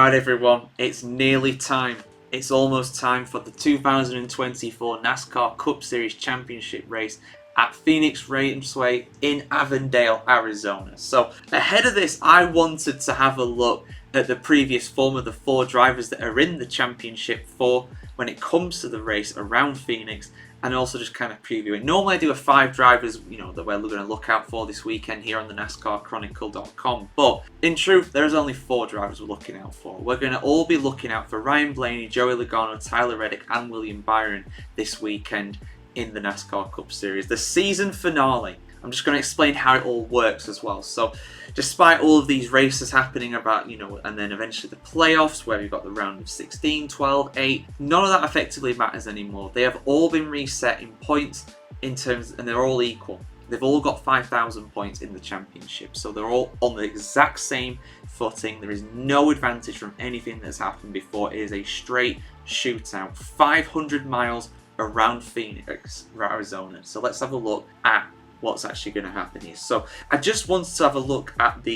Alright everyone, it's nearly time. It's almost time for the 2024 NASCAR Cup Series Championship race at Phoenix Raceway in Avondale, Arizona. So ahead of this, I wanted to have a look at the previous form of the 4 drivers that are in the championship for when it comes to the race around Phoenix, and also just kind of preview it. Normally I do a 5 drivers, that we're going to look out for this weekend here on the NASCARchronicle.com, but in truth, there's only 4 drivers we're looking out for. We're going to all be looking out for Ryan Blaney, Joey Logano, Tyler Reddick and William Byron this weekend in the NASCAR Cup Series, the season finale. I'm just going to explain how it all works as well. So despite all of these races happening and then eventually the playoffs where we've got the round of 16, 12, 8, none of that effectively matters anymore. They have all been reset in points and they're all equal. They've all got 5,000 points in the championship. So they're all on the exact same footing. There is no advantage from anything that's happened before. It is a straight shootout. 500 miles around Phoenix, Arizona. So let's have a look at what's actually going to happen here. So I just wanted to have a look at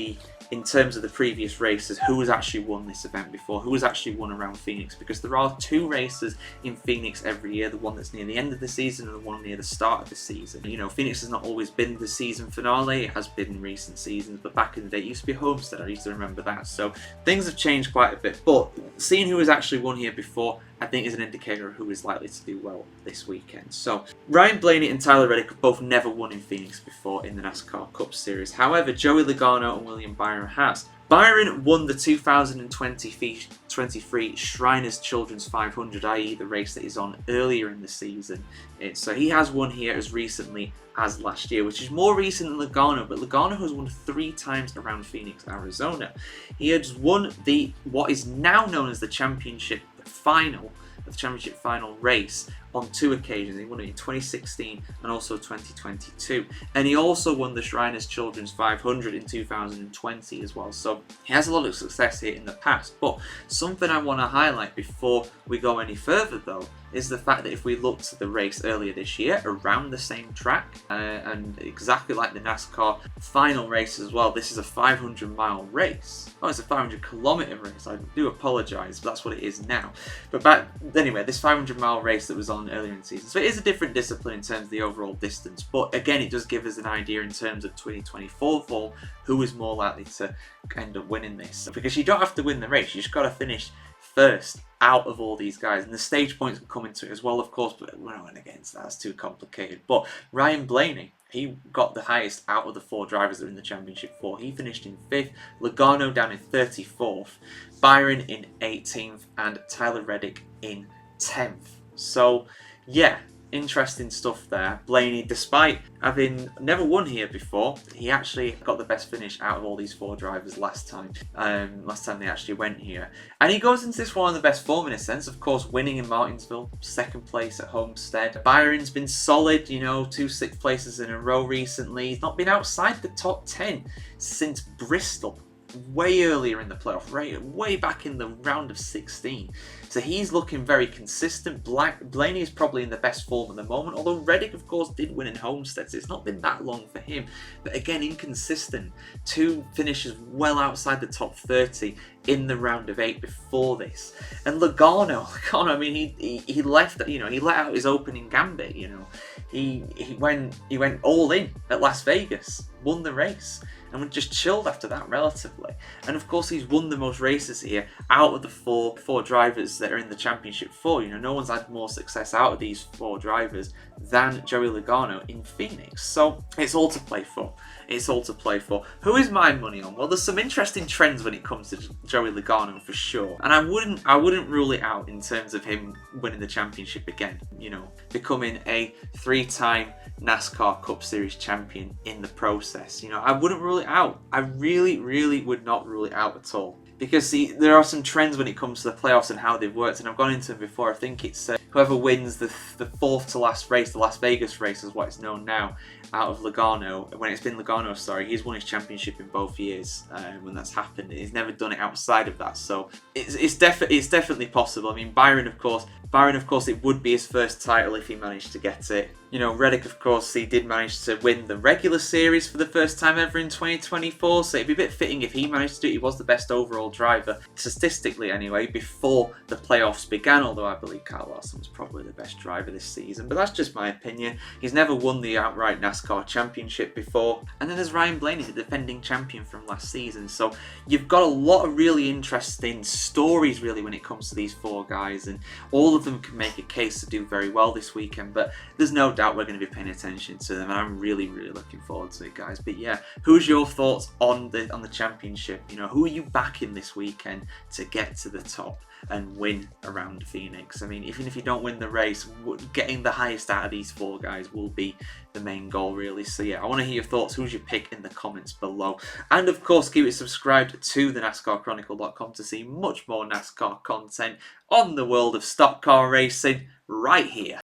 in terms of the previous races, who has actually won this event before, who has actually won around Phoenix, because there are 2 races in Phoenix every year, the one that's near the end of the season and the one near the start of the season. Phoenix has not always been the season finale, it has been in recent seasons, but back in the day it used to be Homestead, I used to remember that. So things have changed quite a bit, but seeing who has actually won here before, I think is an indicator of who is likely to do well this weekend. So Ryan Blaney and Tyler Reddick have both never won in Phoenix before in the NASCAR Cup Series. However, Joey Logano and William Byron has. Byron won the 2023 Shriners Children's 500, i.e. the race that is on earlier in the season. So he has won here as recently as last year, which is more recent than Logano, but Logano has won 3 times around Phoenix, Arizona. He has won what is now known as the championship final race on 2 occasions. He won it in 2016 and also 2022, and he also won the Shriners Children's 500 in 2020 as well. So he has a lot of success here in the past, but something I want to highlight before we go any further though is the fact that if we look to the race earlier this year around the same track and exactly like the NASCAR final race as well, this is a 500-mile race. Oh, it's a 500-kilometer race. I do apologise, but that's what it is now. But anyway, this 500-mile race that was on earlier in the season, so it is a different discipline in terms of the overall distance, but again it does give us an idea in terms of 2024 fall who is more likely to end up winning this, because you don't have to win the race, you just got to finish first out of all these guys, and the stage points will come into it as well, of course, but we're not going against that, that's too complicated. But Ryan Blaney, he got the highest out of the 4 drivers that are in the championship 4. He finished in 5th, Logano down in 34th, Byron in 18th, and Tyler Reddick in 10th. So yeah, interesting stuff there. Blaney, despite having never won here before, he actually got the best finish out of all these 4 drivers last time they actually went here. And he goes into this one on the best form in a sense, of course, winning in Martinsville, 2nd place at Homestead. Byron's been solid, 2 6th places in a row recently. He's not been outside the top 10 since Bristol, way earlier in the playoff, way back in the round of 16. So he's looking very consistent. Blaney is probably in the best form at the moment, although Reddick, of course, did win in Homestead, so it's not been that long for him. But again, inconsistent. 2 finishes well outside the top 30 in the round of 8 before this. And Logano, I mean, he left, he let out his opening gambit, He went all in at Las Vegas, won the race, and just chilled after that relatively. And of course he's won the most races here out of the four drivers that are in the championship 4. No one's had more success out of these 4 drivers than Joey Logano in Phoenix. So it's all to play for. Who is my money on? Well, there's some interesting trends when it comes to Joey Logano for sure, and I wouldn't rule it out in terms of him winning the championship again. Becoming a 3-time NASCAR Cup Series champion in the process. I wouldn't rule it out. I really would not rule it out at all. Because see, there are some trends when it comes to the playoffs and how they've worked, and I've gone into them before. I think it's whoever wins the 4th to last race, the Las Vegas race is what it's known now, out of Logano. When it's been Logano, he's won his championship in both years when that's happened. He's never done it outside of that, so it's definitely possible. I mean, Byron, of course, Byron, of course, it would be his first title if he managed to get it. You know, Reddick, of course, he did manage to win the regular series for the first time ever in 2024, so it'd be a bit fitting if he managed to do it. He was the best overall driver, statistically anyway, before the playoffs began, although I believe Kyle Larson was probably the best driver this season, but that's just my opinion. He's never won the outright NASCAR championship before. And then there's Ryan Blaney, the defending champion from last season, so you've got a lot of really interesting stories really when it comes to these four guys, and all of them can make a case to do very well this weekend, but there's no doubt we're going to be paying attention to them, and I'm really looking forward to it, guys. But yeah, who's your thoughts on the championship? You know, who are you backing this weekend to get to the top and win around Phoenix? I mean, even if you don't win the race, getting the highest out of these four guys will be the main goal, really. So yeah, I want to hear your thoughts. Who's your pick in the comments below? And of course, keep it subscribed to the NASCARchronicle.com to see much more NASCAR content on the world of stock car racing right here.